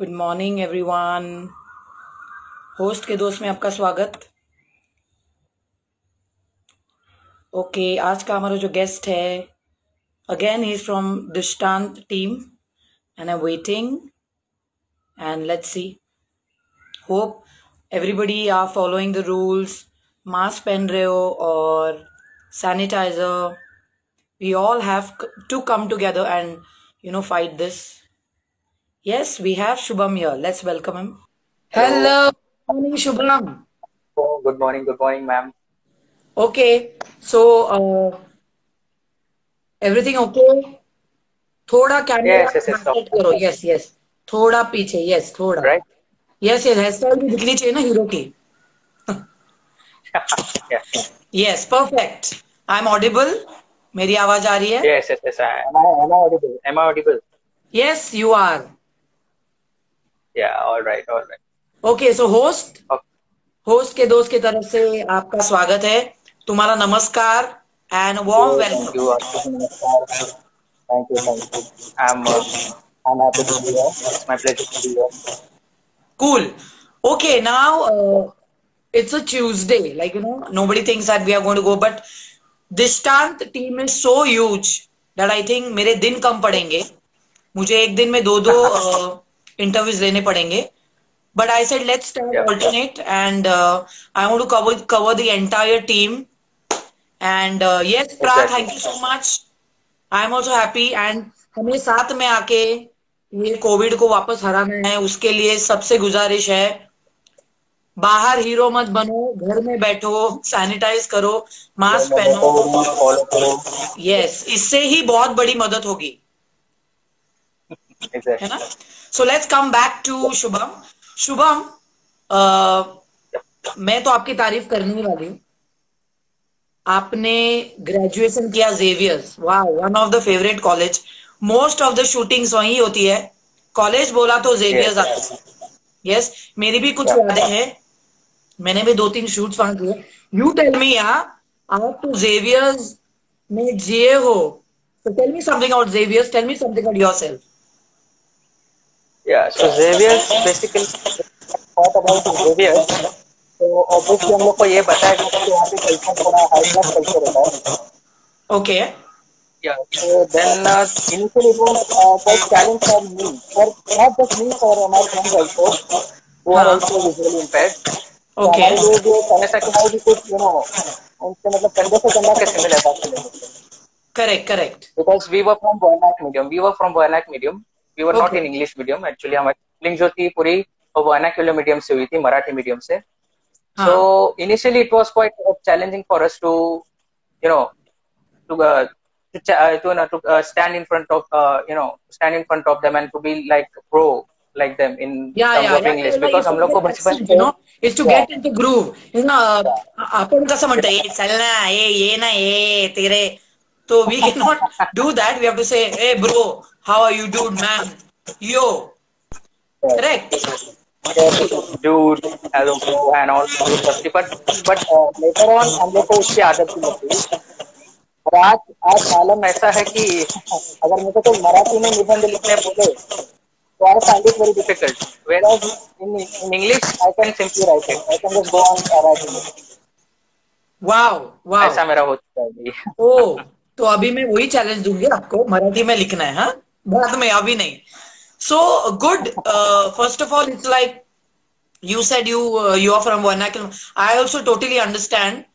Good morning everyone. Host के दोस्त में आपका स्वागत। ओके, आज का हमारा जो गेस्ट है, again he is from Drishtant team and I am waiting and let's see. Hope everybody are following the rules, mask पहन रहे हो और sanitizer. We all have to come together and fight this. Yes, we have Shubham here. Let's welcome him. Hello. Good morning, Shubham. Oh, good morning, ma'am. Okay, so everything okay? थोड़ा camera Yes, set करो। Yes yes, थोड़ा पीछे। Yes, थोड़ा। right? Yes yes, hair style भी दिखनी चाहिए ना hero की। Yeah. Yes, perfect. I am audible? मेरी आवाज आ रही है? Yes. Am I audible? Am I audible? Yes, you are. Yeah, all right. Okay, so host Okay. के दोस्त की तरफ से आपका स्वागत है। तुम्हारा नमस्कार and warm Thank welcome. you. Namaskar. Thank you. I'm happy to be here. It's my pleasure to be here. Cool. Okay, now it's a Tuesday. Nobody thinks that we are going to go, but Dishtant team is so huge that I think मेरे दिन कम पड़ेंगे। मुझे एक दिन में दो interviews लेने पड़ेंगे। But I said let's start Yeah. alternate and I want to cover the entire team. And yes, Pra, Exactly. thank you so much. I am also happy and हमें साथ में आके ये कोविड को वापस हराना है। उसके लिए सबसे गुजारिश है, बाहर हीरो मत बनो, घर में बैठो, सैनिटाइज करो, मास्क पहनो। Follow करो. यस, इससे ही बहुत बड़ी मदद होगी, है ना? Exactly. So let's come back to Shubham. Shubham, मैं तो आपकी तारीफ करने ही वाली हूँ। आपने ग्रेजुएशन किया जेवियर्स। वाह, one of the favourite college. Most of the shootings वहीं होती है। कॉलेज बोला तो जेवियर्स Yes. आता है। यस, मेरी भी कुछ Yeah. यादें हैं। मैंने भी 2-3 शूट्स वहां किए। यू टेल मी यार, आप तो जेवियर्स में जिए हो, so tell me something about Xavier's. Tell me something about yourself. Yeah. So Xavier's basically thought about Xavier's. तो ऑब्वियसली हम लोग को ये बताया गया था कि यहाँ पे कल्चर थोड़ा हाई क्लास कल्चर होता है. Okay. Yeah. So then initially it was quite challenge for me, for not just me, for my friends also, who are हाँ. also visually impaired. तो Okay. हमारे लिए जो समय था कि भाई भी कुछ उनसे मतलब कंधे से कंधा कैसे मिले बात करने में. Correct. Because we were from Voynak medium. We were not Okay. in English medium. Actually हमारी लिंक जो थी पूरी वर्नाक्युलर मीडियम से हुई थी, मराठी मीडियम से. हाँ. So initially it was quite challenging for us to stand in front of them and to be like pro like them in terms of English, because हम लोग को बचपन से is to get into groove. आपण कसं म्हणतो, ए चल ना, ये ना, ये तेरे. So we cannot do that. We have to say, hey bro, how are you, dude, man? Yo. Correct. dude, hello bro and all stuff. But later on हम लोग को उसकी आदत भी लग गई. और आज आलम ऐसा है कि अगर मुझे कोई मराठी में निबंध लिखने बोले तो I find it very difficult. Whereas in English I can simply write it. I can just go on writing it. Wow. ऐसा मेरा हो चुका है. ओ, तो अभी मैं वही चैलेंज दूंगी आपको, मराठी में लिखना है। हाँ, बाद में, अभी नहीं। So good. First of all, it's like you said you are from vernacular. I also totally understand.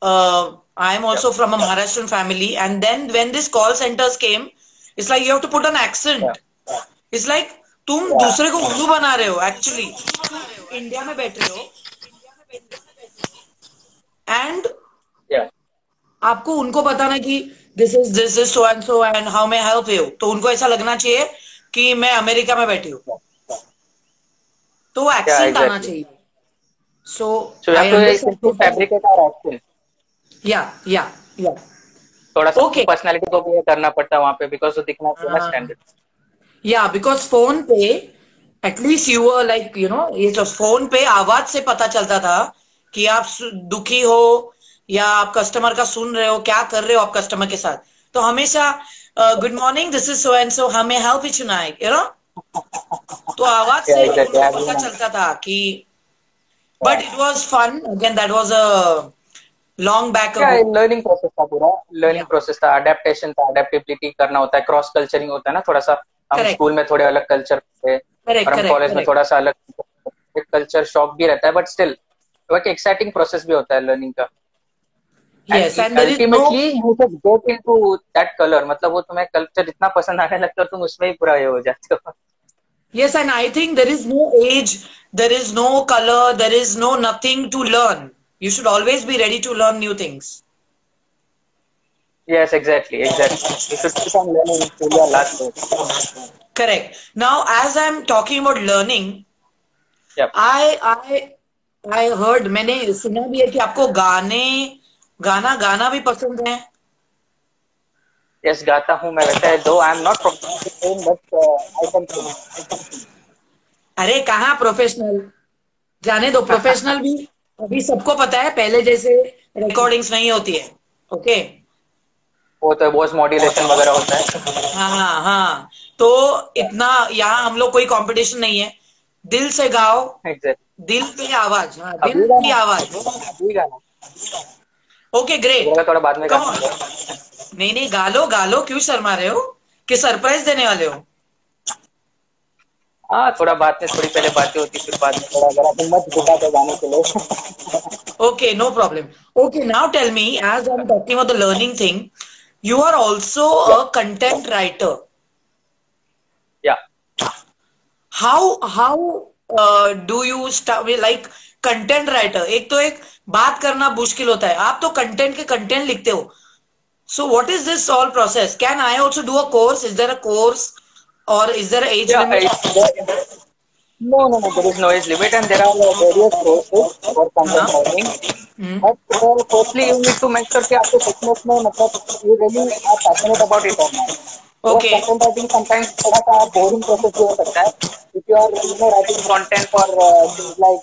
I am also from a Maharashtrian family, and then when this call centers came, it's like you have to put an accent. It's like तुम दूसरे को उर्दू बना रहे हो, actually तुम India में बैठ रहे हो एंड आपको उनको बताना कि this is so and so and how may help you, तो उनको ऐसा लगना चाहिए कि मैं अमेरिका में बैठी हूँ, तो वो एक्सेंट आना चाहिए. So you have to simply fabricate our accent. Yeah. थोड़ा सा पर्सनालिटी को भी करना पड़ता है वहाँ पे, because तो दिखना चाहिए स्टैंडर्ड. Yeah, because फोन पे at least you were like, ये तो फोन पे आवाज से पता चलता था कि आप दुखी हो या आप कस्टमर का सुन रहे हो, क्या कर रहे हो आप कस्टमर के साथ. तो हमेशा good morning, this is so and so, how may help you tonight, तो आवाज Yeah, से exactly. I पता mean, चलता था कि, but it was fun again, that was a long back क्या अगो। लर्निंग प्रोसेस था पूरा, लर्निंग या प्रोसेस था, अडेप्टेशन था, अडेप्टेबिलिटी करना होता है, क्रॉस कल्चरिंग होता है ना थोड़ा सा। हम करेक्ट स्कूल में थोड़े अलग कल्चर थे करेक्ट और हम करेक्ट कॉलेज में करेक्ट। थोड़ा सा अलग, एक कल्चर शॉक भी रहता है, बट स्टिल वो एक एक्साइटिंग प्रोसेस भी होता है लर्निंग का। Yes and and there is no, ultimately you just get into that colour, मतलब वो तुम्हें कल्चर इतना पसंद आने लगता है, तुम उसमें ही पूरा ये हो जाते हो। yes, and I think there is no age, there is no color, there is no nothing to learn. You should always be ready to learn new things. Yes exactly exactly, you should keep on learning till your last day. Correct. Now, as I'm talking about learning, yup. I I heard, मैंने सुना भी है कि आपको गाना गाना भी पसंद है। यस गाता हूँ मैं, वैसे दो I am not professional but I can sing. अरे कहाँ प्रोफेशनल, जाने दो प्रोफेशनल भी। अभी सबको पता है पहले जैसे रिकॉर्डिंग्स नहीं होती है। ओके। वो तो वॉइस मॉड्यूलेशन वगैरह होता है। हाँ हाँ हाँ, तो इतना यहाँ हम लोग कोई कंपटीशन नहीं है। दिल से गाओ, एग्जैक्ट। दिल की आवाज, हाँ दिल अभी की गाना, आवाज। अभी गाना, ओके मुझे ग्रेट, लगा थोड़ा बाद में कम गाना ऑन। होगा। नहीं नहीं, गालो गालो, क्यों शर्मा रहे हो, कि सरप्राइज देने वाले हो? हाँ थोड़ा बात में थोड़ी पहले बातें होती, फिर बाद में थोड़ा अगर आप हिम्मत जुटा तो गाने के लिए। Okay, no problem. Okay, now tell me, as I'm talking about the learning thing, you are also या a content writer. या How do you start with like content writer? एक तो एक बात करना मुश्किल होता है, आप तो कंटेंट के कंटेंट लिखते हो. So what is this all process? Can I also do a course? Is there a course or is there an age या limit? No no no, there is no age limit and there are various courses for content हाँ. Writing. Hmm. But firstly you need to make sure कि आपको सचमुच में मतलब you really are passionate about it और not. Because Okay. Content writing sometimes थोड़ा सा boring process भी हो सकता है। If you are writing content for things like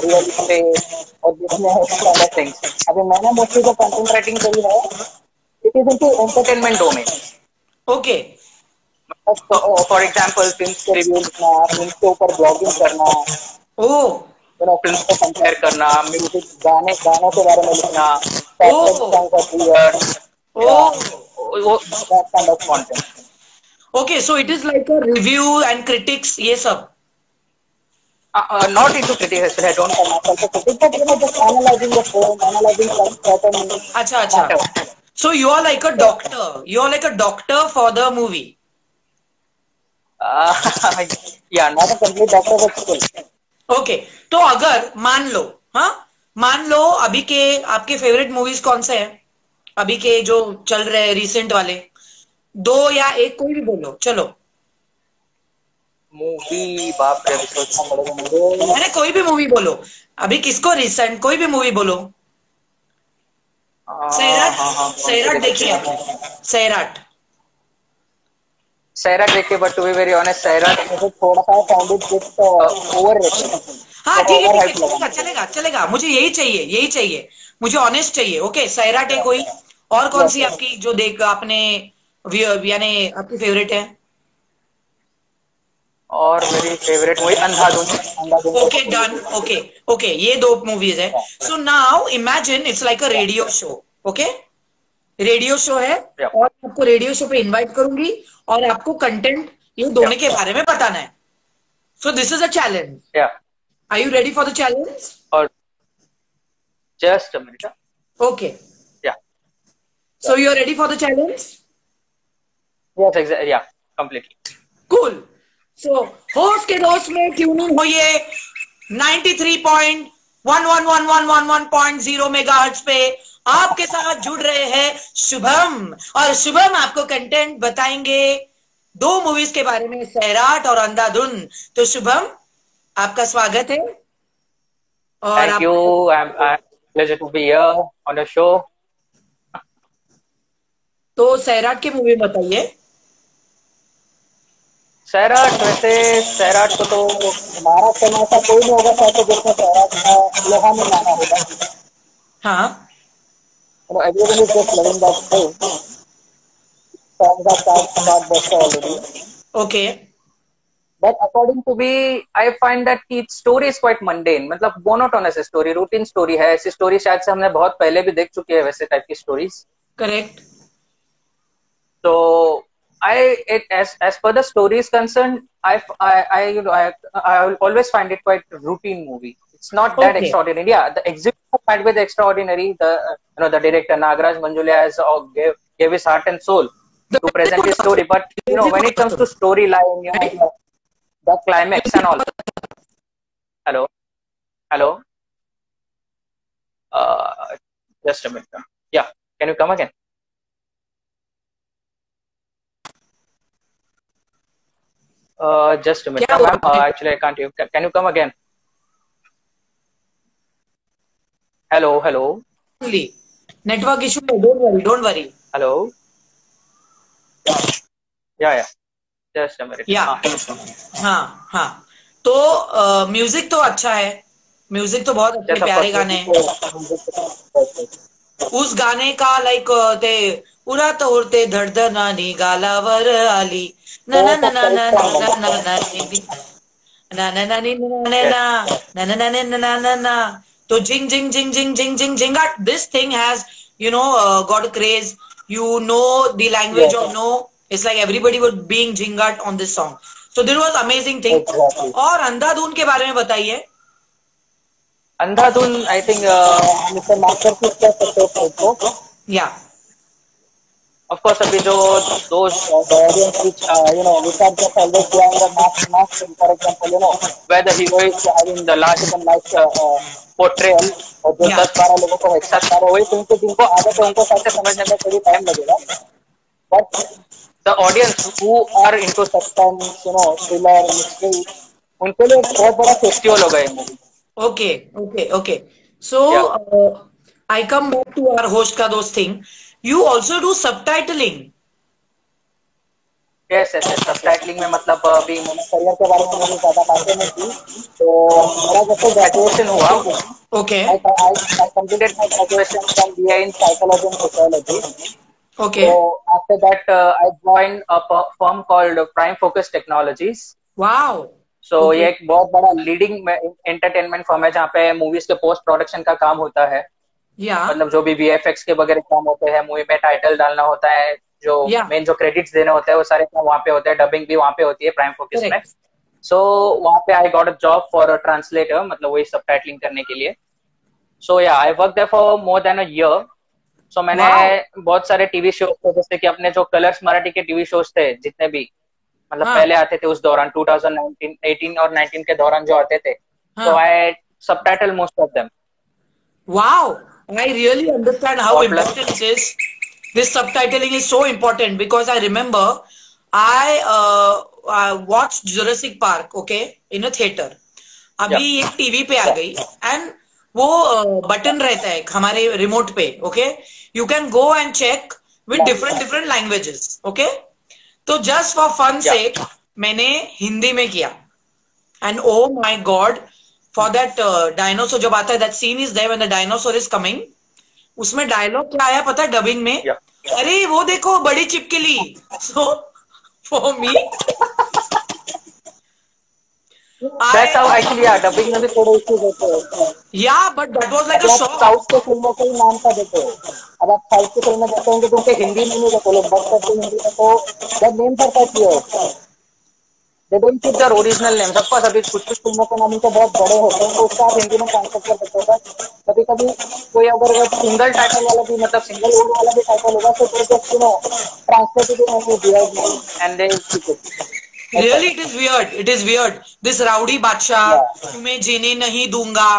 real estate और बिजनेस काइंड ऑफ थिंग्स। अभी मैंने मोस्टली जो कंटेंट राइटिंग करी है, it is into entertainment domain. Okay. For example film के रिव्यू लिखना, फिल्म के ऊपर ब्लॉगिंग करना, Oh. फिल्म को कंपेयर करना, म्यूजिक गाने गानों के बारे में लिखना, favourite Oh. Song of the year, या Oh. वो that kind of content. Okay, so it is like a review and critics, ये सब. Not into criticism, I don't call myself a critic, but just analyzing the film, analyzing some certain अच्छा अच्छा. matter. So you are like a Yeah. doctor. You are like a doctor for the movie. Uh, yeah, not a complete doctor, but still. Okay. तो अगर मान लो, हाँ मान लो अभी के आपके फेवरेट मूवीज कौन से हैं? अभी के जो चल रहे हैं रिसेंट वाले, दो या एक कोई भी बोलो, चलो. मूवी, बाप रे, अभी सोचना पड़ेगा मुझे। अरे कोई भी मूवी बोलो, अभी किसको रिसेंट कोई भी मूवी बोलो. सैराट. हाँ हाँ, कौन से सैराट देख देखिए सकते हैं? आपने? सैराट. सैराट देखिए, but to be very honest Sairat मुझे थोड़ा सा found it bit overrated, हाँ थोड़ा ओवर ठीक है हाइप लगा चलेगा मुझे। चलेगा चलेगा, मुझे यही चाहिए यही चाहिए. मुझे ऑनेस्ट चाहिए. ओके सैराट है कोई और कौन यस सी यस। आपकी जो देख आपने यानी आपकी फेवरेट है? और मेरी favourite movie Andhadhun, Andhadhun okay तो डन. ओके ओके, ये दो मूवीज है. या so now imagine it's like a या radio show. Okay, radio show है या और आपको रेडियो शो पे इनवाइट करूंगी और आपको कंटेंट ये या दोनों के बारे में बताना है. So this is a challenge. Yeah. Are you ready for the challenge? और just a minute. Okay, yeah so you are ready for the challenge? Yes exact yeah completely. Cool. So host के दोस्त में tune in होइए 93.111111.0 megahertz पे. आपके साथ जुड़ रहे हैं शुभम, और शुभम आपको कंटेंट बताएंगे दो मूवीज के बारे में, सैराट और अंधाधुन. तो शुभम, आपका स्वागत है. और थैंक आप you, I am pleasure to be here on the show. तो सैराट की मूवी बताइए. सैराट, वैसे सैराट को तो महाराष्ट्र में ऐसा कोई नहीं होगा शायद तो जिसने सैराट का लोहा नहीं माना होगा। हाँ. Everyone is just loving that film. Songs are chart buster already, okay. But according to me, I find that की story is quite mundane. मतलब monotonous है story, routine story है. ऐसी story शायद से हमने बहुत पहले भी देख चुके हैं वैसे type की stories. Correct. So as per the story is concerned, I will always find it quite routine movie. It's not that Okay. extraordinary. Yeah, the execution might be the extraordinary. The director Nagaraj Manjulia has gave his heart and soul to present his story. But when it comes to storyline, the climax and all. Hello. Just a minute. Yeah, can you come again? Just a minute, ma'am. Actually, I can't hear. Can you come again? Hello. Network issue. Don't worry. Hello. Yeah. Just a minute. Yeah. हाँ. तो music तो अच्छा है. Music तो बहुत अच्छे प्यारे गाने हैं. उस गाने का लाइक ते उरा तोड़ते धड़ नानी गालावर आली ना ना ना ना ना ना ना ना ना ना ना ना ना. तो जिंग जिंग जिंग जिंग जिंग जिंग जिंग. This thing has got a craze. You know the language of no. It's like everybody was being jingat on this song. So this was amazing thing. Exactly. और अंधाधुन के बारे में बताइए. अंधाधुन I think Mr. Masterpiece कह सकते हो उसको. Yeah. Of course, अभी जो those the audience which which are just always behind the mask thing, for example, where the hero is having the larger than life portrayal और जो 10-12 लोगों को एक साथ मारे वही तुमको जिनको आदत है उनको साथ समझने में थोड़ी टाइम लगेगा. But the audience who are into suspense, thriller, mystery, उनके लिए बहुत बड़ा फेस्टिवल होगा ये movie. Okay. So I come back to our host का दोस्त thing. You also do subtitling. Yes. Subtitling में मतलब अभी मैंने करियर के बारे में मुझे ज्यादा बातें नहीं की. तो मेरा जैसे ग्रेजुएशन हुआ. Okay. I completed my graduation from BA in psychology and sociology. Okay. So after that, I joined a firm called Prime Focus Technologies. Wow. So ये एक बहुत बड़ा लीडिंग एंटरटेनमेंट फर्म है जहाँ पे मूवीज के पोस्ट प्रोडक्शन का काम होता है. मतलब जो भी VFX के वगैरह काम होते हैं, मूवी में टाइटल डालना होता है, जो मेन जो क्रेडिट्स देने होते हैं वो सारे काम वहाँ पे होते हैं. डबिंग भी वहाँ पे होती है प्राइम फोकस में. सो वहाँ पे I got a job for a translator, मतलब वही सबटाइटलिंग करने के लिए. So yeah I work there for more than a year. So मैंने बहुत सारे टीवी शोज थे, जैसे कि अपने जो कलर्स मराठी के टीवी शोज थे जितने भी मतलब पहले आते थे उस दौरान 2018 और 19 के दौरान जो आते थे, so I subtitle most of them. Wow, I really understand how important it is. This subtitling is so important because I remember I watched Jurassic Park, okay, in a theater. अभी एक टीवी पे आ गई and वो button रहता है हमारे remote पे, okay, you can go and check with different languages, okay. तो जस्ट फॉर फन सेक मैंने हिंदी में किया and oh my god for that dinosaur जब आता है that scene is there when the dinosaur is coming, उसमें dialogue क्या आया पता है डबिंग में? अरे वो देखो बड़ी चिपकली. So for me That's how actually dubbing में भी थोड़े issues होते हैं. Yeah, but that was like a shock. South के फिल्मों को ही नाम का देते हैं. अब आप साउथ की फिल्में देखते होंगे तो उनके हिंदी में नहीं देते लोग, बट करते हिंदी में तो the names are quite weird. They don't keep their original names. Of course, अभी कुछ फिल्मों के नाम तो बहुत बड़े होते हैं तो उसका आप हिंदी में ट्रांसलेट कर सकते हो. कभी कभी कोई अगर सिंगल टाइटल वाला भी मतलब सिंगल वर्ड वाला भी टाइटल होगा तो just translate it in weird name and they keep it. Really, it is weird. This Rowdy Badshah, तुम्हें जीने नहीं दूंगा.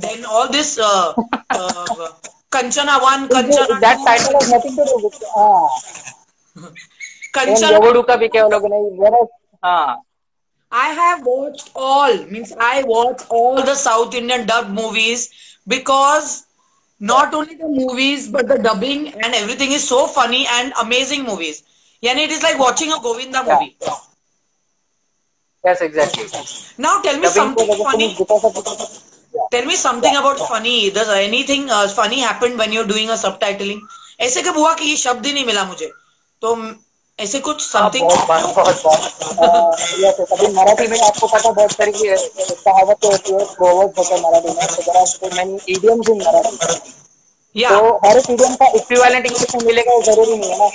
Then all this Kanchana 1, Kanchana 2. That title has nothing to do with Kanchana. Yogodu का भी क्या लोग नहीं. I have watched I watch all the South Indian dubbed movies because not only the movies but the dubbing and everything is so funny and amazing movies. Yani it is like watching a Govinda movie. Yes, exactly. Now tell me something funny. Tell me something about funny. Does anything funny happen when you're doing a subtitling? ऐसे कब हुआ कि ये शब्द ही नहीं मिला मुझे, तो ऐसे कुछ हाँ, समथिंग? बहुत बार, बहुत बार। यस, कभी मराठी में आपको पता बहुत सारी कहावतें होती है, प्रोवर्ब्स होते हैं मराठी में, तो there are so many idioms in Marathi. Yeah. तो हर एक इडियम का इक्विवेलेंट इंग्लिश में मिलेगा वो जरूरी नहीं है ना।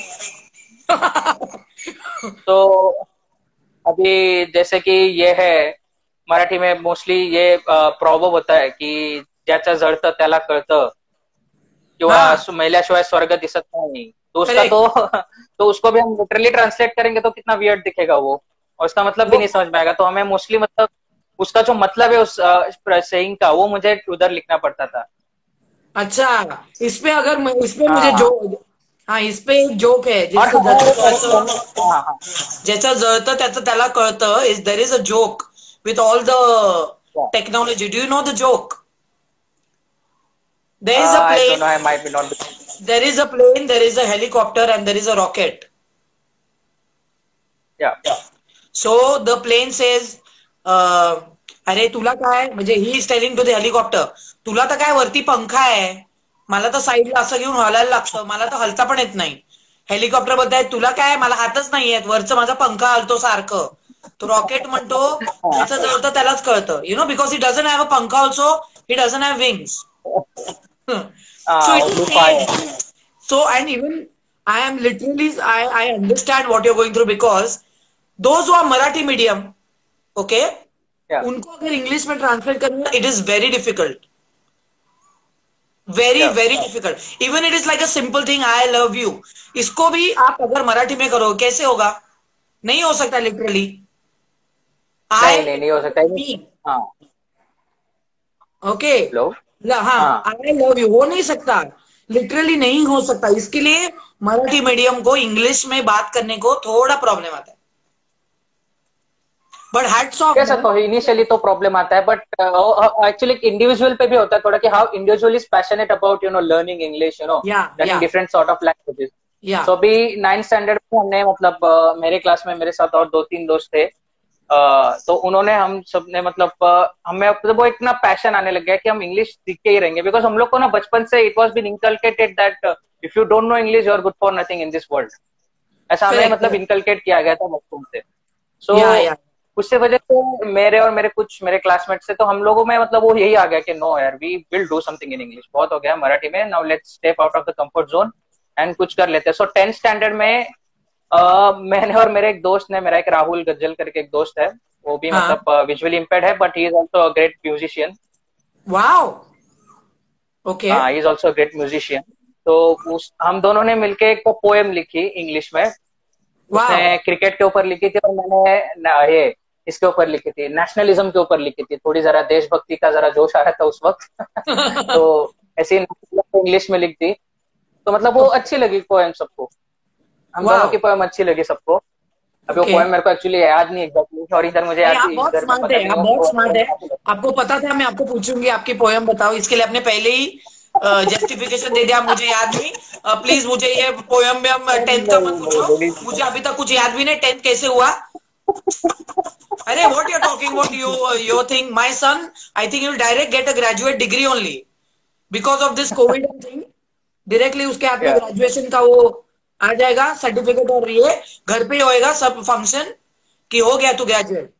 तो अभी जैसे कि ये है, मराठी में मोस्टली ये प्रॉवर्ब होता है कि ज्याचं जळतं त्याला कळतं, किंवा हाँ, मेल्याशिवाय स्वर्ग दिसत नाही। तो उसका तो करेक्ट। तो उसको भी हम लिटरली ट्रांसलेट करेंगे तो कितना वियर्ड दिखेगा वो, और उसका मतलब भी वो नहीं समझ में आएगा। तो हमें मोस्टली मतलब उसका जो मतलब है उस सेइंग का, वो मुझे उधर लिखना पड़ता था। अच्छा, इस पे अगर इस पे मुझे जो, हाँ, हाँ इस पे एक जोक है, और जिसको हाँ, हाँ, हाँ, ज्याचं जळतं त्याचं त्याला कळतं, is there is a joke with all the technology, do you know the joke? There is a I don't know, plane, I might be not. there is a plane, there is a helicopter, and there is a rocket. या, So the plane says, अरे तुला काय, म्हणजे he is telling to the helicopter, तुला तर काय वरती पंखा आहे, मला तर साईडला असं घेऊन हलायला लागतं, मला तर हलता पण येत नाही. हेलिकॉप्टर बोलताय तुला काय, मला हातच नाही आहेत, वरचं माझा पंखा हलतो सारखं. तो रॉकेट म्हणतो त्याचं जळतं त्यालाच कळतं, you know, because he doesn't have a pankha also, he doesn't have wings. So it is only fire. same. So and even I am literally I understand what you're going through because those who are Marathi medium, okay, या, उनको अगर English में translate करना it is very difficult, very yeah, very difficult. Even it is like a simple thing, I love you, इसको भी आप अगर मराठी में करो कैसे होगा? नहीं हो सकता लिटरली। नहीं, आई नहीं, नहीं हो सकता है। मी, हाँ, ओके, लो, हाँ हाँ, आई लव यू हो नहीं सकता, लिटरली नहीं हो सकता। इसके लिए मराठी मीडियम को इंग्लिश में बात करने को थोड़ा प्रॉब्लम आता है, बट हैट्स ऑफ कह देम। सकता हूँ इनिशियली तो प्रॉब्लम आता है, बट एक्चुअली इंडिविजुअल पे भी होता है थोड़ा कि how individual is passionate about learning English, या लर्निंग या डिफरेंट सॉर्ट ऑफ लैंग्वेजेस। या सो अभी 9th स्टैंडर्ड में हमने मतलब मेरे क्लास में मेरे साथ और 2-3 दोस्त थे। तो उन्होंने हम सबने मतलब हमें मतलब वो इतना पैशन आने लग गया कि हम इंग्लिश सीख के ही रहेंगे, बिकॉज हम लोग को ना बचपन से it was been inculcated that if you don't know English you are good for nothing in this world. ऐसा हमें करेक्ट मतलब करेक्ट इनकलकेट किया गया था बचपन से। सो या उससे वजह से मेरे और मेरे क्लासमेट से तो हम लोगों में मतलब वो यही आ गया कि नो यार, we will do something in English, बहुत हो गया मराठी में, now let's step out of the comfort zone and कुछ कर लेते हैं। सो 10th स्टैंडर्ड में मैंने और मेरे एक दोस्त ने, मेरा एक राहुल गज्जल करके एक दोस्त है, वो भी हाँ, मतलब विजुअली इम्पेयर्ड है but he is also a great musician. Wow, okay, हाँ, he is also a great musician. तो हम दोनों ने मिलके एक पोएम लिखी इंग्लिश में। उसने वाओ। क्रिकेट के ऊपर लिखी थी और मैंने ये इसके ऊपर लिखी थी, नेशनलिज्म के ऊपर लिखी थी, थोड़ी जरा देशभक्ति का जरा जोश आ रहा था उस वक्त। तो ऐसे इंग्लिश में लिख दी, तो मतलब वो अच्छी लगी पोएम सबको, हम दोनों वाओ, की पोएम अच्छी लगी सबको। अभी वो ओके। पोएम मेरे को एक्चुअली याद नहीं एग्जैक्टली, और इधर मुझे नहीं याद आप भी, बहुत इधर में स्मार्ट पता है, नहीं आप वो बहुत स्मार्ट है। पोएम। आपको पता था मैं आपको पूछूंगी आपकी पोयम बताओ, इसके लिए आपने पहले ही जस्टिफिकेशन दे दिया, मुझे याद नहीं। प्लीज मुझे ये पोयम में हम 10th का मत पूछो, मुझे अभी तक कुछ याद भी नहीं 10th कैसे हुआ। अरे what you are talking, what you think my son, I think you will direct get a graduate degree only because of this covid thing. Directly उसके हाथ में या ग्रेजुएशन का वो आ जाएगा सर्टिफिकेट, और ये घर पे ही होएगा सब फंक्शन कि हो गया तू ग्रेजुएट।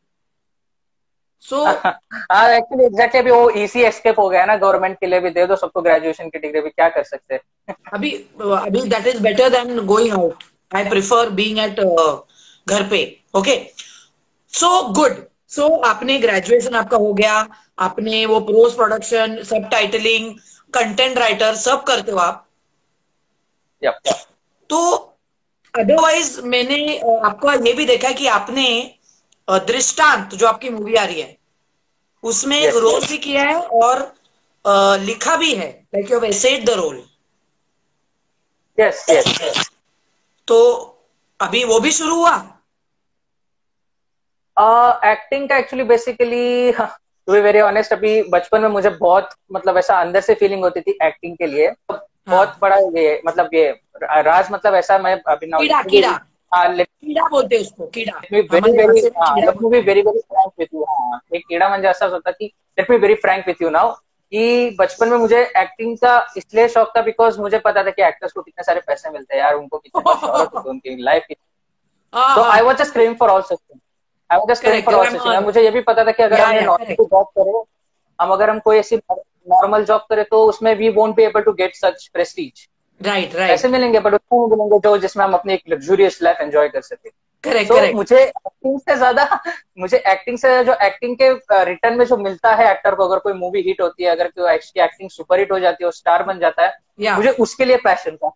सो हाँ, एक्चुअली एग्जैक्टली अभी वो इजी एस्केप हो गया ना, गवर्नमेंट के लिए भी दे दो सबको ग्रेजुएशन की डिग्री, भी क्या कर सकते हैं। अभी अभी that is better than going out, I prefer being at घर पे। Okay, so good. सो आपने ग्रेजुएशन आपका हो गया, आपने वो प्रोज प्रोडक्शन, सब टाइटलिंग, कंटेंट राइटर सब करते हो आप। या तो अदरवाइज मैंने आपका ये भी देखा है कि आपने दृष्टांत जो आपकी मूवी आ रही है उसमें एक यस, रोल भी किया है और लिखा भी है, like you have aced the role. Yes, yes. तो अभी वो भी शुरू हुआ? एक्टिंग का actually basically to be very honest, अभी बचपन में मुझे बहुत मतलब ऐसा अंदर से फीलिंग होती थी एक्टिंग के लिए, बहुत हाँ, बड़ा ये मतलब ये राज, मतलब ऐसा मैं अभी नाउ कीड़ा कीड़ा, लेट कीड़ा बोलते हैं उसको, कीड़ा। मी वेरी हमारे वेरी भाषा में कीड़ा लेट मी बी बोलते हैं। Very very Frank with you. हाँ, एक कीड़ा म्हणजे असाच होता की let me very Frank with you now, कि बचपन में मुझे एक्टिंग का इसलिए शौक था बिकॉज मुझे पता था कि एक्टर्स को कितने सारे पैसे मिलते हैं यार, उनको कितने सारे शोहरत होते हैं, उनकी लाइफ हाँ तो हाँ, I was just craving for all such things, I was just craving correct, for all such things. मुझे ये भी पता था कि अगर हमने नॉर्मल करेक्ट, जॉब करे, हम अगर हम कोई ऐसी नॉर्मल जॉब करे तो उसमें we won't be able to get such prestige. Right पैसे राइट, मिलेंगे बट उसमें नहीं मिलेंगे जो जिसमें हम अपनी एक लग्जूरियस लाइफ एंजॉय कर सके। करेक्ट तो करेक्ट, मुझे एक्टिंग से जो एक्टिंग के रिटर्न में जो मिलता है एक्टर को, अगर कोई मूवी हिट होती है, अगर कोई एक्टिंग सुपर हिट हो जाती है और स्टार बन जाता है, या मुझे उसके लिए पैशन था।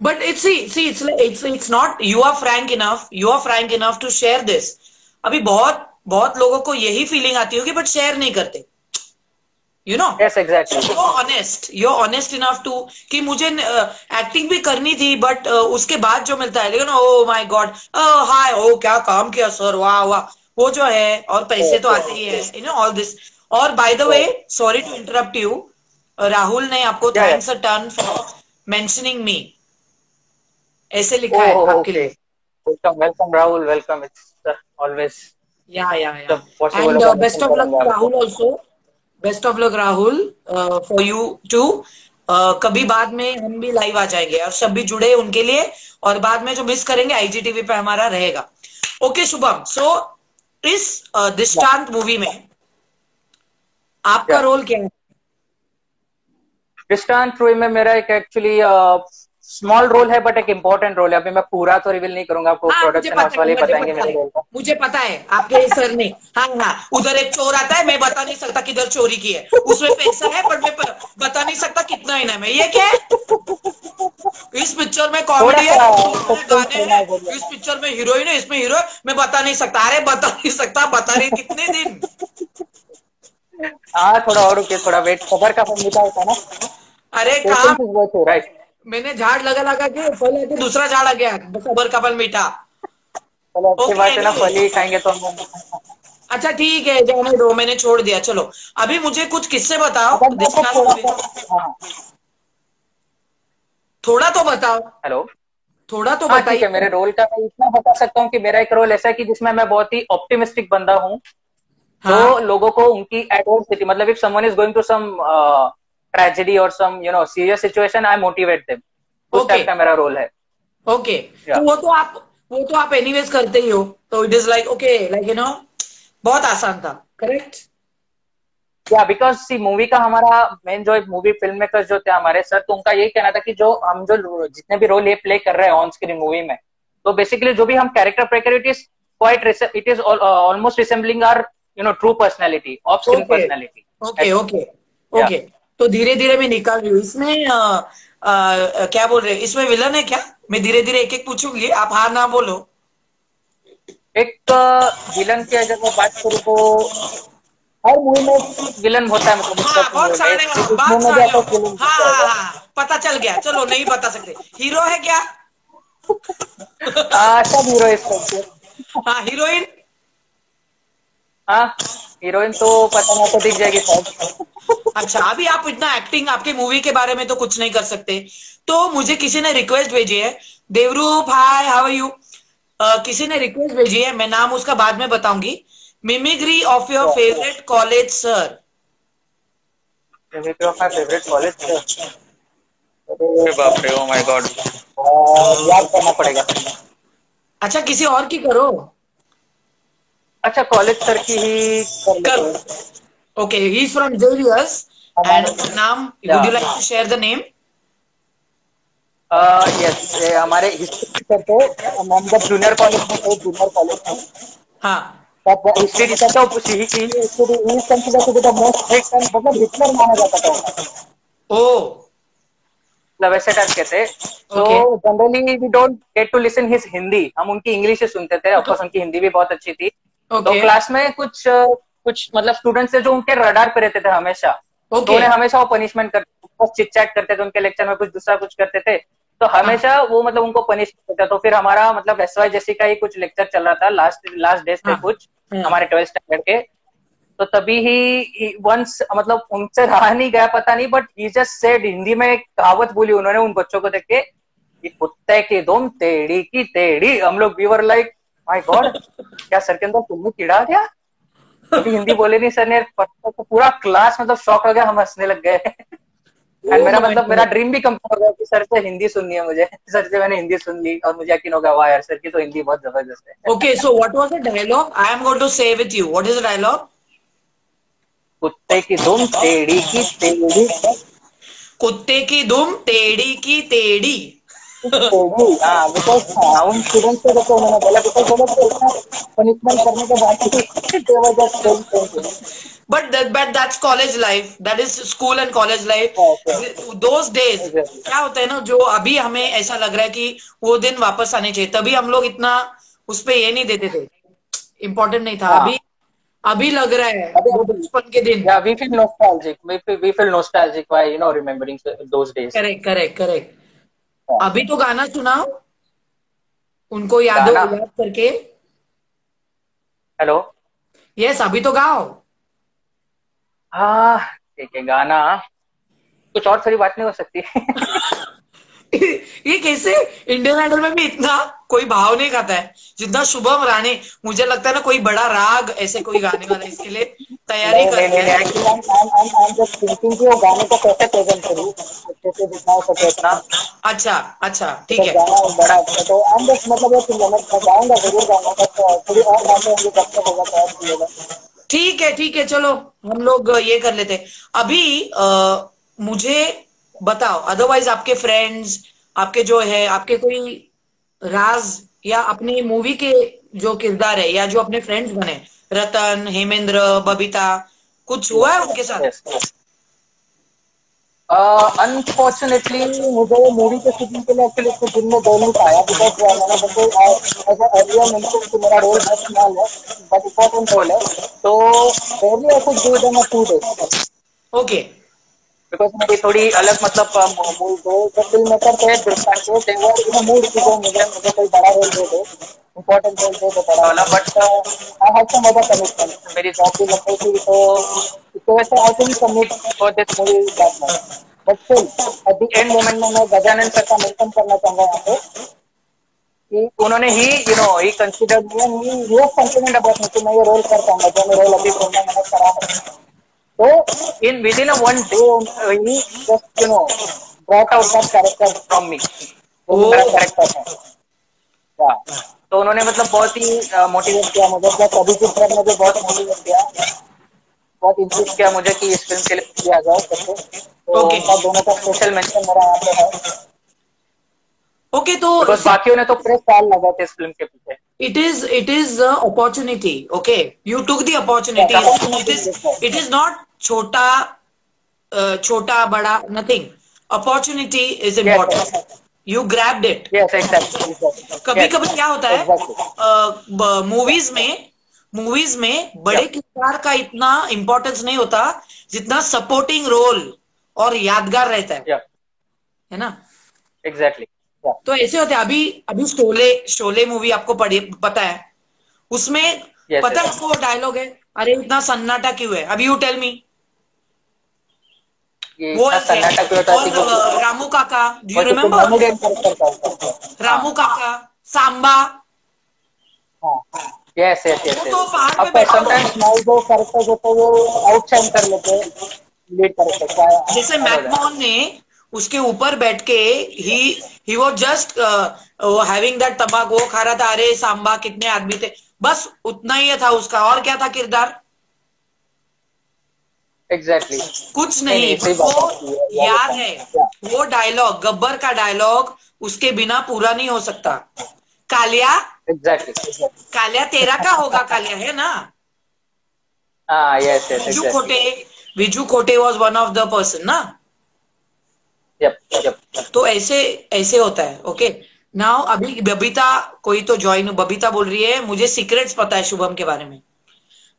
But it's see it's it's not, you are frank enough, you are frank enough to share this. अभी बहुत बहुत लोगों को यही फीलिंग आती होगी बट शेयर नहीं करते, you know. Yes exactly. You honest enough to कि मुझे एक्टिंग भी करनी थी बट उसके बाद जो मिलता है, लेकिन ओ माय गॉड, हाय, ओ क्या काम किया सर, वाह वाह, वो जो है, और पैसे तो आते ही है, यू नो ऑल दिस। और by the way, sorry to interrupt you, Rahul ने आपको yeah thanks a ton for mentioning me, ऐसे लिखा है ओह आपके ओके, लिए। Welcome welcome Rahul, welcome, it's always yeah जब पॉसिबल एंड होगा बेस्ट मेंशन ऑफ लक करेंगे टू आपको। Rahul also, best of luck Rahul, for you too. कभी बाद में हम भी लाइव आ जाएंगे और सब भी जुड़े उनके लिए, और बाद में जो मिस करेंगे आईजीटीवी पे हमारा रहेगा। ओके शुभम, सो इस या दृष्टांत मूवी में आपका या रोल क्या है? दृष्टांत ट्रूई में मेरा एक एक्चुअली स्मॉल रोल है बट एक इम्पोर्टेंट रोल है। अभी मैं पूरा तो रिवील नहीं करूंगा, आपको हाँ मुझे प्रोडक्शन पता हाउस है, वाले ही मुझे बताएंगे पता मेरे है, रोल का। मुझे पता है आपके सर ने, हाँ हाँ, उधर एक चोर आता है, मैं बता नहीं सकता किधर चोरी की है, उसमें पैसा है पर मैं बता नहीं सकता कितना इनाम है, ये क्या है? इस पिक्चर में थोड़ा कॉमेडी है, सा इस पिक्चर में सस्पेंस गाने रहना हैं, है बोलिए इस ना। पिक्चर में हीरोइन है, इसमें हीरो है, मैं बता नहीं सकता, अरे बता नहीं सकता, बता रही कितने दिन। हाँ थोड़ा और रुकिए, थोड़ा वेट, सबर का फल मीठा होता है ना, अरे पेशेंस काम, इज वर्थ इट, राइट। मैंने झाड़ लगा लगा के फल है कि दूसरा झाड़ आ गया, सबर का फल मीठा। चलो अच्छी ओके बात है ना, एनीवे, फल ही खाएंगे तो हम। अच्छा ठीक है, जाने दो, मैंने छोड़ दिया, चलो। अभी मुझे कुछ किस्से बताओ अगर मैं आपको दृष्टांत थोड़ा मूवी, सा, हाँ थोड़ा तो बताओ, हेलो, थोड़ा तो हाँ ठीक बताइए है, ना। मेरे रोल का मैं इतना बता सकता हूँ कि मेरा एक रोल ऐसा है कि जिसमें मैं बहुत ही ऑप्टिमिस्टिक बंदा हूँ। तो हाँ, लोगों को उनकी एडवर्सिटी, मतलब if someone is going to some tragedy और some serious situation, I motivate them, उस ओके टाइप का मेरा रोल है। ओके, तो या वो तो आप एनीवेज करते ही हो, तो it is like okay, like बहुत आसान था, करेक्ट? या बिकॉज सी मूवी का हमारा मेन जो मूवी फिल्म मेकर्स जो थे हमारे सर, तो उनका यही कहना था कि जो हम जो जितने भी रोल ये प्ले कर रहे हैं ऑन स्क्रीन मूवी में, तो बेसिकली जो भी हम कैरेक्टर प्ले करें, it is almost resembling our true personality, off screen okay personality. Okay okay yeah okay, तो धीरे धीरे मैं निकाल रही हूँ इसमें, क्या बोल रहे हैं, इसमें विलन है क्या? मैं धीरे धीरे एक एक पूछूंगी, आप हाँ ना बोलो। एक विलन की अगर मैं बात करूँ तो हर मूवी में एक विलन होता है, मतलब हाँ, इंटरेस्टिंग बहुत मूवी में सराहने हो, इस बहुत मूवी में भी सराहने आपको हो, विलन हाँ दिख हाँ जाएगा। हाँ, पता चल गया, चलो नहीं बता सकते, हीरो है क्या? सब हीरो इस टाइप के। हाँ, हीरोइन? हाँ हीरोइन तो पता नहीं, आपको दिख जाएगी शायद। अच्छा, अभी आप इतना एक्टिंग, आपके मूवी के बारे में तो कुछ नहीं कर सकते, तो मुझे किसी ने रिक्वेस्ट भेजी है, Devroop hi how are you, किसी ने रिक्वेस्ट भेजी है, मैं नाम उसका बाद में बताऊंगी, mimicry of your favourite college sir. Of my favourite college, अरे बाप रे, ओ माय गॉड, याद करना पड़ेगा। अच्छा, किसी और की करो, अच्छा कॉलेज सर की ही कर लेते हैं। करो, okay, he is from Xavier's, and हमारे नाम, या would you like to share the name? Yes, हमारे हिस्ट्री सर थे, हम जब जूनियर कॉलेज में थे, जूनियर कॉलेज में, हाँ, तब हिस्ट्री टीचर तो ही consider to be the most strict and मतलब हिटलर माना जाता था उन्हें, ओ, मतलब वैसे टाइप के थे। So okay generally we don't get to listen his Hindi, हम उनकी इंग्लिश ही सुनते थे, ऑफकोर्स उनकी हिंदी भी बहुत अच्छी थी। तो ओके क्लास में कुछ कुछ मतलब स्टूडेंट्स थे जो उनके रडार पे रहते थे हमेशा, तो ओके, उन्हें हमेशा वो पनिशमेंट करते, बस चिट चैट करते थे उनके लेक्चर में, कुछ दूसरा कुछ करते थे, तो हाँ हमेशा वो मतलब उनको पनिश करते थे। तो फिर हमारा मतलब एसवाई जैसी का ही कुछ लेक्चर चल रहा था, लास्ट लास्ट डेज थे हाँ कुछ हाँ, हमारे 12th स्टैंडर्ड के। तो तभी ही वंस मतलब उनसे रहा नहीं गया पता नहीं, but he just said, Hindi में एक कहावत बोली उन्होंने उन बच्चों को देख के, ये कुत्ते की दुम टेढ़ी की टेढ़ी। हम लोग we were like my god, क्या सर के अंदर तुमने कीड़ा दिया? कभी हिंदी बोले नहीं सर ने, तो पूरा क्लास मतलब शॉक हो गया, हम हंसने लग गए। एंड मेरा मतलब मेरा ड्रीम भी कंप्लीट हो गया कि सर से हिंदी सुननी है मुझे। सर से मैंने हिंदी सुन ली और मुझे यकीन हो गया, वाह यार सर की तो हिंदी बहुत जबरदस्त है। Okay, so what was the dialogue? I am going to say with you. What is the dialogue? कुत्ते की दुम टेढ़ी की टेढ़ी। कुत्ते की दुम टेढ़ी की टेढ़ी। हाँ बिकॉज उन स्टूडेंट्स को देखो उन्होंने बोला, बिकॉज वो लोग इतना पनिशमेंट करने के बाद भी they were just saying same thing. But that's college life. That is school and college life. Those days Exactly. क्या होता है ना, जो अभी हमें ऐसा लग रहा है कि वो दिन वापस आने चाहिए, तभी हम लोग इतना उस पे ये नहीं देते थे, इम्पोर्टेंट नहीं था। हाँ. अभी लग रहा है वो बचपन के दिन। Yeah, we feel nostalgic. We feel nostalgic by remembering those days. Correct correct correct. अभी तो गाना सुनाओ उनको याद करके। हेलो। यस, अभी तो गाओ। हाँ ठीक है, गाना कुछ और, सारी बात नहीं हो सकती। ये कैसे इंडियन आइडल में भी इतना कोई भाव नहीं गाता है जितना शुभम राणे। मुझे लगता है ना कोई बड़ा राग ऐसे कोई गाने वाला इसके लिए तैयारी कर रहा है। वो गाने को कैसे प्रेजेंट करूँ अच्छे से जितना हो सके उतना। अच्छा अच्छा ठीक है। गाना बड़ा अच्छा, तो मतलब मैं गाऊंगा, जरूर गाऊंगा, बट थोड़ी और बातें होंगी कब तक होगा तो होगा। ठीक है चलो हम लोग ये कर लेते। अभी मुझे बताओ, अदरवाइज आपके फ्रेंड्स, आपके जो है, आपके कोई राज या अपनी मूवी के जो किरदार है या जो अपने फ्रेंड्स बने, रतन, हेमेंद्र, बबीता, कुछ हुआ है उनके साथ? अनफॉर्चुनेटली मुझे मूवी के शूटिंग के लिए एक्चुअली कुछ दिन में गए नहीं पाया, बिकॉज मैंने जैसे अर्लियर मेंशन कि मेरा रोल बहुत स्मॉल है बट इम्पोर्टेंट रोल है, तो पहले I could do them 2 days। Okay, because मेरी थोड़ी अलग मतलब मूड जो फिल्म मेकर थे दृष्टांत के, they were in a mood कि जो मुझे कोई बड़ा रोल दे दे, इम्पोर्टेंट रोल दे दे बड़ा वाला, but I have some other commitment, मेरी जॉब भी लग गई थी, तो इसकी वजह से I couldn't commit for this movie that much. But still at the end moment में मैं गजानन सर का मेंशन करना चाहूंगा यहाँ पे कि उन्होंने ही he considered me and he was confident about me कि मैं ये रोल कर पाऊंगा, जो मैं रोल अभी करना मैंने करा है। So in within a 1 day, he just brought out that character from me. वो मेरा कैरेक्टर है। तो उन्होंने मतलब बहुत ही मोटिवेट किया मुझे, प्लस अभिजीत सर ने भी बहुत मोटिवेट किया, बहुत इंसिस्ट किया मुझे कि इस फिल्म के लिए किया जाए करके। तो उनका दोनों का स्पेशल मेंशन मेरा यहाँ पे है। ओके, तो बाकियों ने तो पूरे साल लगा थे इस फिल्म के पीछे। It is the opportunity. Okay, you took the opportunity. It is not छोटा बड़ा, nothing. Opportunity is important. Yes. You grabbed it. Yes, exactly. कभी कभी क्या होता है मूवीज में बड़े किरदार का इतना इम्पोर्टेंस नहीं होता जितना सपोर्टिंग रोल और यादगार रहता है ना? एग्जैक्टली। तो ऐसे होते हैं। अभी शोले मूवी आपको पता है, उसमें पता है आपको डायलॉग है, अरे इतना सन्नाटा क्यों है? अभी यू टेल मी। वो और रामू काका, डू यू रिमेम्बर रामू काका, सांबा? Yes yes yes. तो पहाड़ पे समटाइम्स जो कैरेक्टर जो तो वो आउटशाइन कर लेते हैं लीड कैरेक्टर, जैसे मैकमोहन ने उसके ऊपर बैठ के he was just having that तंबाकू, वो खा रहा था, अरे सांबा कितने आदमी थे, बस उतना ही था उसका। और क्या था किरदार? एग्जैक्टली कुछ नहीं। वो याद है वो डायलॉग, गब्बर का डायलॉग, उसके बिना पूरा नहीं हो सकता। कालिया, एग्जैक्टली कालिया तेरा का होगा, कालिया है ना? Yes yes. Viju Khote was one of the person ना। यप। तो ऐसे होता है। ओके, नाउ अभी बबीता कोई तो ज्वाइन, बबीता बोल रही है मुझे सीक्रेट्स पता है शुभम के बारे में।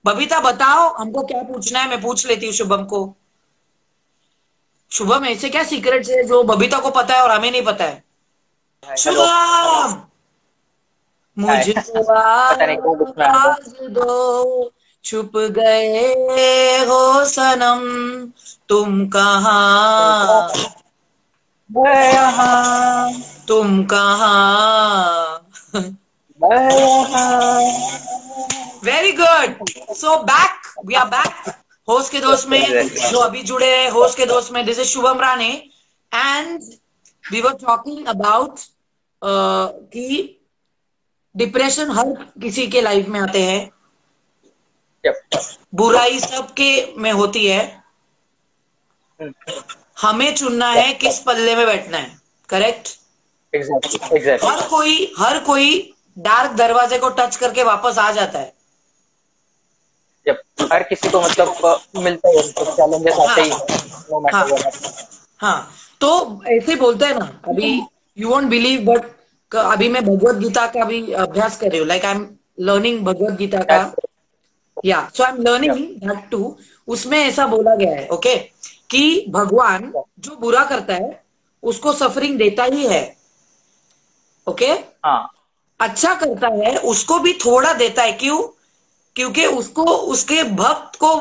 बबीता बताओ हमको क्या पूछना है, मैं पूछ लेती हूँ शुभम को। शुभम, ऐसे क्या सीक्रेट्स है जो बबीता को पता है और हमें नहीं पता है? शुभम, मुझे आवाज दो, छुप गए हो सनम, तुम कहाँ, तुम कहाँ? Very good. So we are back. Host के दोस्त में Exactly. जो अभी जुड़े हैं, होस्ट के दोस्त में this is Shubham Rane and we were talking about कि डिप्रेशन हर किसी के लाइफ में आते हैं, Yep. बुराई सबके में होती है, Hmm. हमें चुनना है किस पल्ले में बैठना है। करेक्ट। Exactly. Exactly. हर कोई डार्क दरवाजे को टच करके वापस आ जाता है। Yep. हर किसी को मतलब मिलता है, मतलब चैलेंजेस आते ही हैं, नो हाँ मैटर व्हाट। हाँ, तो ऐसे बोलते हैं ना, अभी यू वोंट बिलीव बट अभी मैं भगवत गीता का भी अभ्यास कर रही हूँ, like I am learning Bhagavad Gita का, yeah so I am learning that too. उसमें ऐसा बोला गया है, ओके, कि भगवान जो बुरा करता है उसको सफरिंग देता ही है, ओके। हाँ अच्छा करता है उसको भी थोड़ा देता है, क्यों? क्योंकि उसको उसके भक्त को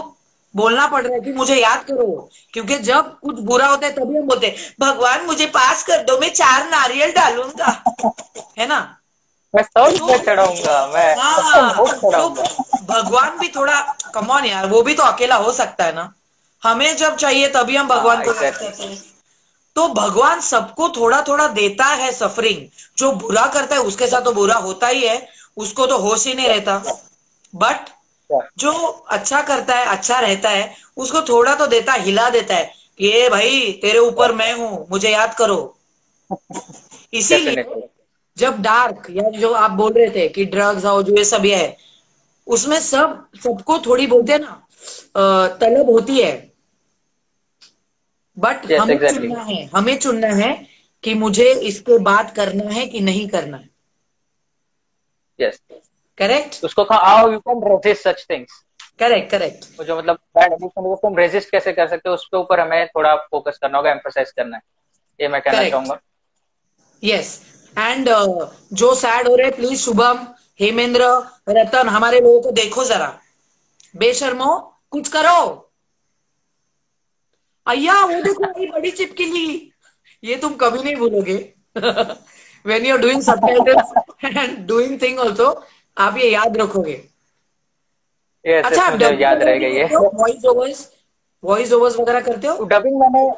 बोलना पड़ रहा है कि मुझे याद करो, क्योंकि जब कुछ बुरा होता है तभी हम बोलते हैं भगवान मुझे पास कर दो, मैं 4 नारियल डालूंगा, है ना? मैं सब तो पे चढ़ाऊंगा, मैं हाँ, भोग तो चढ़ाऊंगा। भगवान भी थोड़ा कम ऑन यार, वो भी तो अकेला हो सकता है ना, हमें जब चाहिए तभी हम भगवान हाँ को याद एग्जैक्टली। करते हैं। तो भगवान सबको थोड़ा थोड़ा देता है सफरिंग। जो बुरा करता है उसके साथ तो बुरा होता ही है, उसको तो होश ही नहीं रहता। बट जो अच्छा करता है, अच्छा रहता है, उसको थोड़ा तो देता, हिला देता है कि ये भाई तेरे ऊपर मैं हूं, मुझे याद करो। इसीलिए डेफिनेटली। जब डार्क या जो आप बोल रहे थे कि ड्रग्स और जो ये सब ये है, उसमें सबको थोड़ी बोलते हैं ना तलब होती है, बट यस हमें एग्जैक्टली। चुनना है, हमें चुनना है कि मुझे इसके बाद करना है कि नहीं करना है। यस, करेक्ट उसको how you can resist such things. Correct correct. वो जो मतलब बैड एडिक्शन है उसको हम रेजिस्ट कैसे कर सकते हैं, उसके ऊपर हमें थोड़ा फोकस करना होगा, एम्फोसाइज करना है, ये मैं कहना करेक्ट। चाहूंगा। यस। एंड जो सैड हो रहे प्लीज शुभम, हेमेंद्र, रतन, हमारे लोगों को देखो जरा, बेशर्मो कुछ करो। अय्या वो देखो वही बड़ी चिपकली, ये तुम कभी नहीं भूलोगे। When you are doing subtitles and doing thing also, आप ये याद रखोगे। यस अच्छा, यस, आप मुझे डबिंग याद वगैरह भी रहेगा ये। करते हो? वॉइस ओवर्स वगैरह करते हो? डबिंग मैंने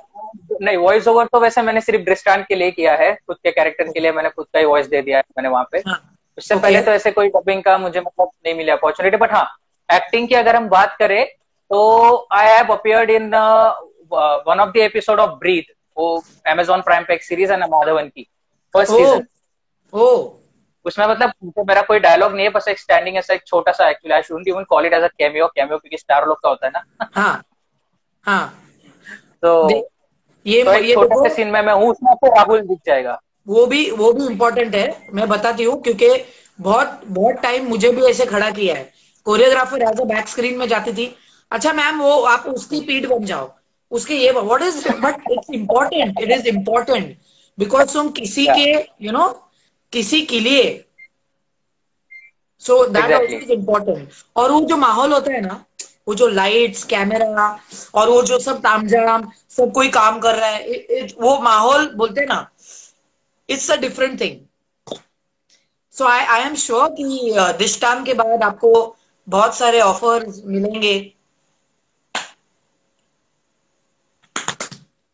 नहीं, वॉइस ओवर तो वैसे मैंने सिर्फ दृष्टांत के लिए किया है, खुद के कैरेक्टर के लिए मैंने खुद का ही वॉइस दे दिया है मैंने वहां पे। हाँ। उससे ओके। पहले तो ऐसे कोई डबिंग का मुझे मतलब नहीं मिला अपॉर्चुनिटी, बट हाँ एक्टिंग की अगर हम बात करें तो I have appeared in one of the episode of breath, वो Amazon प्राइम पे एक सीरीज है ना माधवन की, फर्स्ट ओ सीजन। ओ। उसमें मतलब तो मेरा कोई डायलॉग नहीं है, बस एक स्टैंडिंग ऐसा एक छोटा सा, actually I shouldn't even call it as a cameo, क्योंकि स्टार लोग का होता है ना। हाँ हाँ। दे, तो एक ये छोटे देखो, से सीन में मैं हूँ, उसमें आपको राहुल दिख जाएगा। वो भी इम्पोर्टेंट है, मैं बताती हूँ, क्योंकि बहुत बहुत टाइम मुझे भी ऐसे खड़ा किया है। Choreographer as a back screen में जाती थी, अच्छा मैम वो आप उसकी पीठ बन जाओ, उसके ये what is, but it's important, it is important, because तुम किसी या के किसी के लिए, so that also exactly. Is important. और वो जो माहौल होता है ना, वो जो लाइट्स कैमरा और वो जो सब तामझाम, सब कोई काम कर रहा है, वो माहौल बोलते हैं ना, it's a different thing. So I am sure कि दिस टाइम के बाद आपको बहुत सारे ऑफर्स मिलेंगे।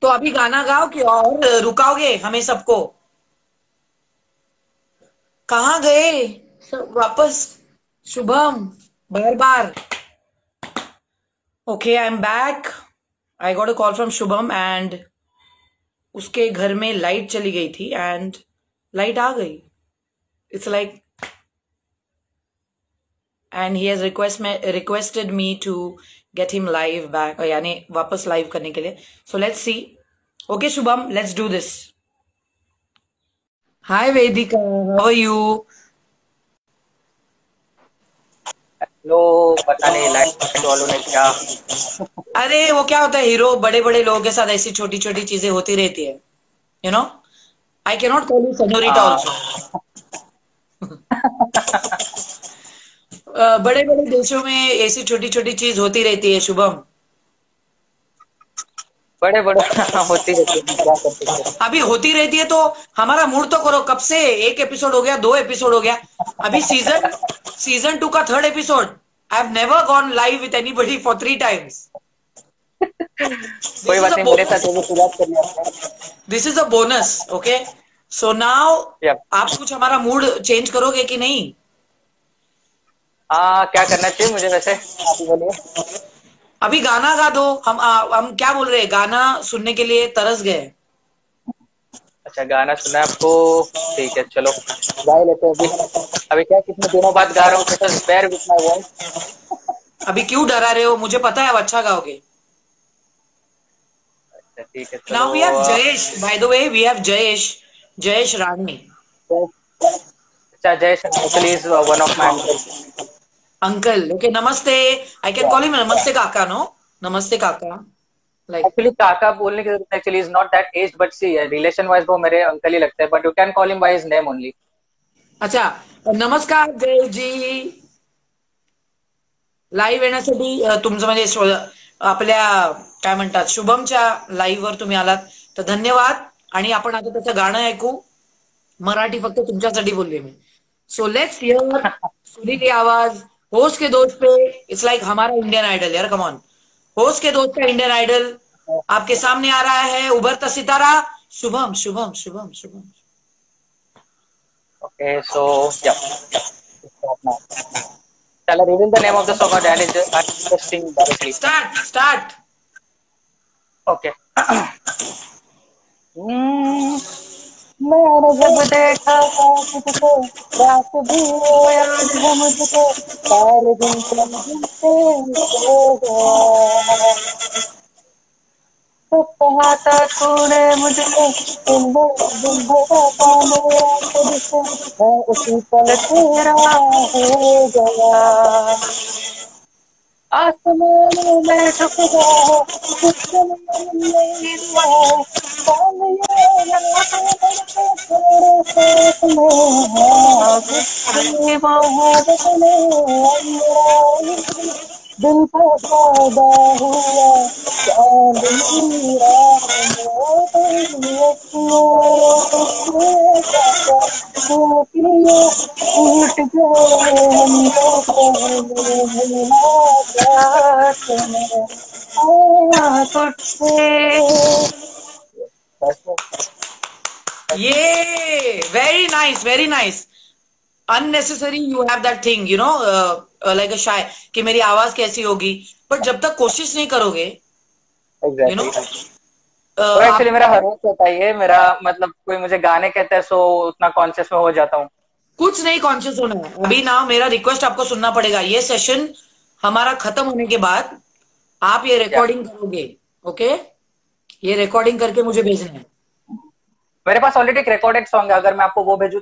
तो अभी गाना गाओ कि और रुकाओगे हमें सबको? कहाँ गए सब वापस शुभम, बार बार? Okay, I am back. I got a call from Shubham and उसके घर में लाइट चली गई थी एंड लाइट आ गई। It's like, and he has requested me to get him live back, यानी वापस लाइव करने के लिए। So let's see. Okay Shubham, let's do this. Hi Vedika, how are you? लो, पता नहीं लाइट वालों ने क्या। अरे वो क्या होता है, हीरो बड़े बड़े लोगों के साथ ऐसी छोटी छोटी चीजें होती रहती है, you no. I can not call you senorita हाँ। ऑल्सो। बड़े बड़े देशों में ऐसी छोटी छोटी चीज होती रहती है शुभम। बड़े बड़े होती रहती है, क्या कर सकते हैं। अभी होती रहती है तो हमारा मूड तो करो, कब से एक एपिसोड हो गया, 2 एपिसोड हो गया, अभी सीजन 2 का 3rd episode. I have never gone live with anybody for 3 times. कोई बात नहीं, मेरे साथ वो शुरुआत कर लिया आपने। This is a bonus, okay. So now Yep. आप कुछ हमारा मूड चेंज करोगे कि नहीं? हाँ, क्या करना चाहिए मुझे वैसे, आप ही बोलिए। अभी गाना गा दो। हम क्या बोल रहे हैं, गाना सुनने के लिए तरस गए। अच्छा, गाना सुना है आपको? ठीक है, चलो गा ही लेते हैं अभी। अभी क्या, कितने दिनों बाद गा रहा हूँ, just bear with my voice. अभी क्यों डरा रहे हो, मुझे पता है आप अच्छा गाओगे। अच्छा ठीक है, नाउ चलो। We have Jayesh, by the way we have Jayesh, Jayesh Rani. अच्छा, Jay uncle is one of my uncle. Uncle, okay, namaste. I can call him नमस्ते काका, नो? नमस्ते काका, लाइक। एक्चुअली काका बोलने की जरूरत, actually is not that age, but see relation wise वो मेरे अंकल ही लगते हैं, but you can call him by his name only. अच्छा, नमस्कार जयेश जी. लाईव्ह येण्यासाठी तुमचं म्हणजे आपल्या काय म्हणतात शुभमच्या लाईव्ह वर तुम्ही आलात तर धन्यवाद. आणि आपण आता त्याचं गाणं ऐकू. मराठी फक्त तुमच्यासाठी बोलले मी. सो लेट्स हियर सुरीली आवाज, होश के दोस्त पे. इट्स लाइक हमारा इंडियन आइडल यार, कम ऑन. होश के दोस्त का इंडियन आइडल आपके सामने आ रहा है, उभरता सितारा शुभम शुभम शुभम शुभम. ओके, सो या, shall I reveal the name of the song or I'll just sing directly? Start start. Okay. मैंने जब देखा था तुझको, रात भी याद है मुझको, सारे दिन चलते सो गया। तो कहा था तूने मुझको, दिन भर दिन भर मेरा तुझसे, मैं उसी पल तेरा हो गया। आसमानों में झुक गया, तुझसे नहीं हुआ है, थोड़े साथ में हाँ, कितनी मोहब्बत ने अंदर दिल का सौदा हुआ, चांद मेरी राह में तेरी अखियों तुझसे सजा, टूटियों टूट गए हम तो पहले मुलाकात में आया तुझसे। ये very nice, very nice. Unnecessary you have that thing, you know, like a shy कि मेरी आवाज कैसी होगी. बट जब तक कोशिश नहीं करोगे, यू नो, एग्जैक्टली। और एक्चुअली मेरा हर रोज होता है ये, मेरा मतलब कोई मुझे गाने कहता है सो उतना कॉन्शियस में हो जाता हूँ। कुछ नहीं कॉन्शियस होना है अभी ना. मेरा रिक्वेस्ट आपको सुनना पड़ेगा. ये सेशन हमारा खत्म होने के बाद आप ये क्या, रिकॉर्डिंग करोगे, ओके? ये रिकॉर्डिंग करके मुझे भेजना है. मेरे पास ऑलरेडी एक रिकॉर्डेड सॉन्ग है, अगर मैं आपको वो भेजूँ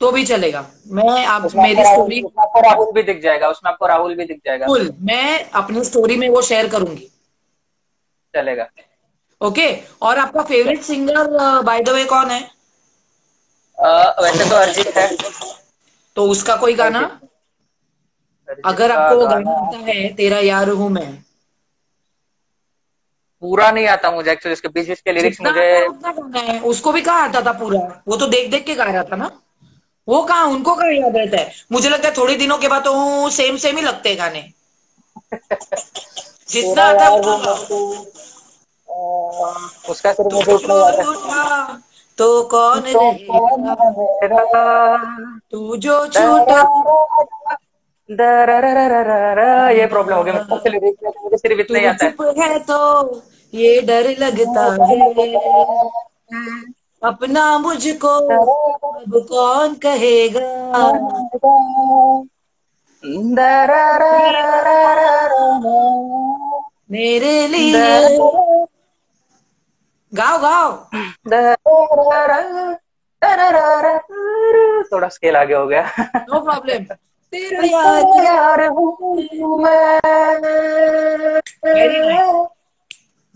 तो भी चलेगा. मैं आप उसमें आपको मेरी राहुल, स्टोरी, उसमें आपको राहुल भी दिख जाएगा, उसमें आपको राहुल भी दिख जाएगा। फुल मैं अपनी स्टोरी में वो शेयर करूंगी, चलेगा। ओके? और आपका फेवरेट सिंगर बाय द वे कौन है? वैसे तो अरिजीत है। तो उसका कोई गाना, अरिजीत, अरिजीत अगर का आपको वो गाना गाना आता है, तेरा यार हूं मैं. पूरा नहीं आता मुझे एक्चुअली, इसके बीच बीच के लिरिक्स जितना मुझे। आता है उतना गाना है. उसको भी कहाँ आता था पूरा, वो तो देख देख के गा रहा था ना. वो कहाँ, उनको कहाँ याद रहता है. मुझे लगता है थोड़े दिनों के बाद तो सेम सेम ही लगते हैं गाने. जितना तेरा आता है यार उतना हूँ मैं गाओ. तो, उसका सिर्फ मुझे तुझको उतना याद है। रूठा तो कौन तो कौन रहेगा, है मेरा, तू जो छूटा. दरारा, दरारा, ये प्रॉब्लम हो गई मुझे, लिरिक्स में तो मुझे सिर्फ इतना ही तू आता है। चुप है तो ये डर लगता है, अपना मुझको अब कौन कहेगा. मेरे लिए गाओ गाओ. थोड़ा स्केल आगे हो गया। No problem. तेरा यार. तेरा यार हूँ मैं, वेरी नाइस,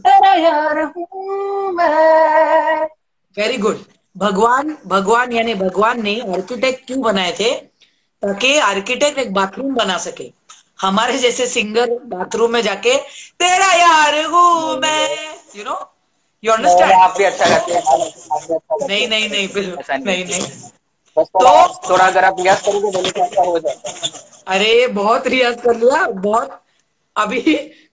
तेरा यार हूँ मैं। Very good. भगवान भगवान यानी भगवान ने आर्किटेक्ट क्यों बनाए थे? ताकि आर्किटेक्ट एक बाथरूम बना सके. हमारे जैसे सिंगर बाथरूम में जाके तेरा यार हूं मैं, यू नो, यू नहीं, अंडरस्टैंड. आप भी अच्छा गाते हैं, आप भी अच्छा गाते नहीं हैं, नहीं नहीं, बिल्कुल ऐसा नहीं नहीं है। नहीं. बस तो थोड़ा थोड़ा अगर आप रियाज करोगे डेली तो अच्छा हो जाएगा। अरे बहुत रियाज कर लिया, बहुत. अभी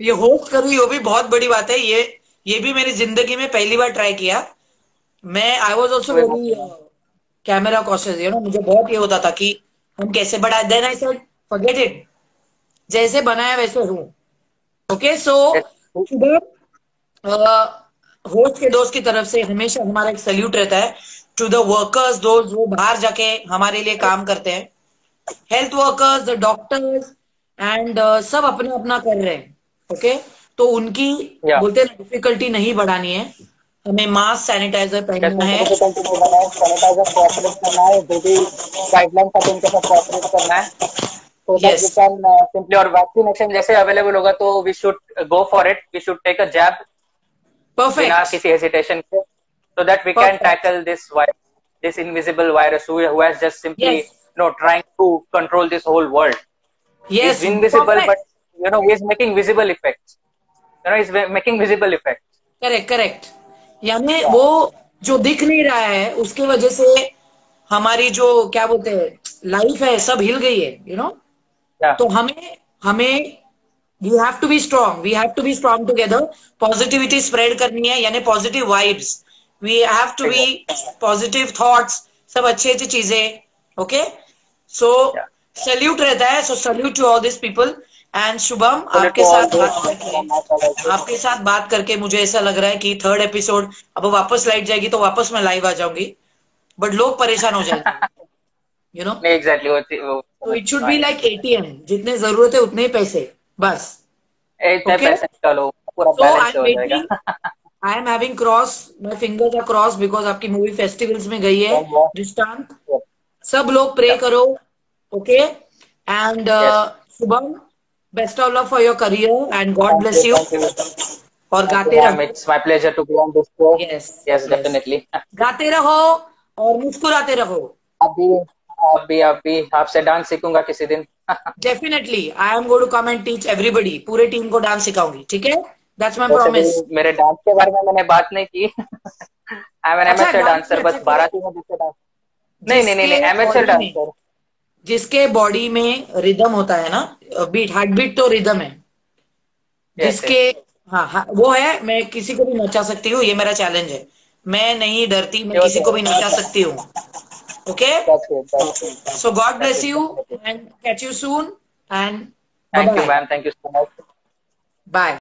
ये होस्ट करूँ, ये भी बहुत बड़ी बात है। ये भी मेरी जिंदगी में पहली बार ट्राई किया। मैं आई वॉज ऑल्सो कोई बात वेरी नहीं। कैमरा कॉशियस, मुझे बहुत ये होता था कि हम कैसे बढ़ाए। Then I said forget it, जैसे बनाया वैसे हूँ। Okay so Yes. होस्ट के दोस्त की तरफ से हमेशा हमारा एक सल्यूट रहता है टू द वर्कर्स, दोस्त वो बाहर जाके हमारे लिए काम करते हैं, health workers, the doctors and सब अपना अपना कर रहे हैं। ओके तो उनकी या बोलते हैं डिफिकल्टी नहीं बढ़ानी है, हमें मास्क सैनिटाइजर पहनना कैसे है। डिफिकल्टी नहीं बना है, सैनिटाइजर कोऑपरेट करना है, जो भी गाइडलाइंस है उनके साथ कोऑपरेट करना है, so that yes we can simply, और वैक्सीनेशन जैसे अवेलेबल होगा तो we should go for it, we should take a jab बिना परफेक्ट किसी हेजिटेशन के, so that we can perfect tackle this this invisible virus who has just simply yes trying to control this whole world. He's yes invisible, but perfect he's making visible effects. He's making visible effects. Correct correct. यानी Yeah, वो जो दिख नहीं रहा है उसकी वजह से हमारी जो क्या बोलते हैं लाइफ है सब हिल गई है, yeah, तो हमें हमें we have to be strong, we have to be strong together. Positivity spread करनी है, यानी positive vibes, we have to be exactly. Positive thoughts, सब अच्छी अच्छी चीजें। Okay so Yeah. सल्यूट रहता है, so salute to all this people. And Shubham, Salute to all those from my side also. आपके साथ बात करके मुझे ऐसा लग रहा है कि थर्ड एपिसोड अब वापस लाइट जाएगी तो वापस मैं लाइव आ जाऊंगी, बट लोग परेशान हो जाएंगे, यू नो नहीं एग्जैक्टली वो तो समझ इट शुड सकता बी है। लाइक एटीएम, जितने जरूरत है उतने ही पैसे बस। इतने ओके पैसे चलो पूरा सो आई बैलेंस एम हो जाएगा। Waiting, I am having cross, my fingers are cross because आपकी मूवी फेस्टिवल्स में गई है दृष्टांत। सब लोग प्रे करो। Okay and yes, Shubham, best of luck for your career and god thank bless you, you, thank you, और थैंक यू गाते ma'am, रहो। It's my pleasure to be on this show. Yes yes yes, definitely. गाते रहो और मुस्कुराते रहो। अभी अभी आपसे डांस सीखूंगा किसी दिन। Definitely I am going to come and teach everybody, पूरे टीम को डांस सिखाऊंगी, ठीक है? दैट्स माय वैसे भी प्रॉमिस। मेरे डांस के बारे में मैंने बात नहीं की। आई एम एन अच्छा एमेचर डांस में डांसर, अच्छा बस करो, बाराती में जिससे डांस, नहीं नहीं नहीं जिसके नहीं, एमेचर बॉडी में डांसर। जिसके बॉडी में रिदम होता है ना, बीट, हार्ट बीट तो रिदम है यस जिसके। यस, हाँ हाँ वो है, मैं किसी को भी नचा सकती हूँ, ये मेरा चैलेंज है। मैं नहीं डरती, मैं किसी को भी नचा सकती हूँ। Okay that's good, so god that's bless you good. And catch you soon and bye thank you bye. Ma'am, thank you so much. Bye.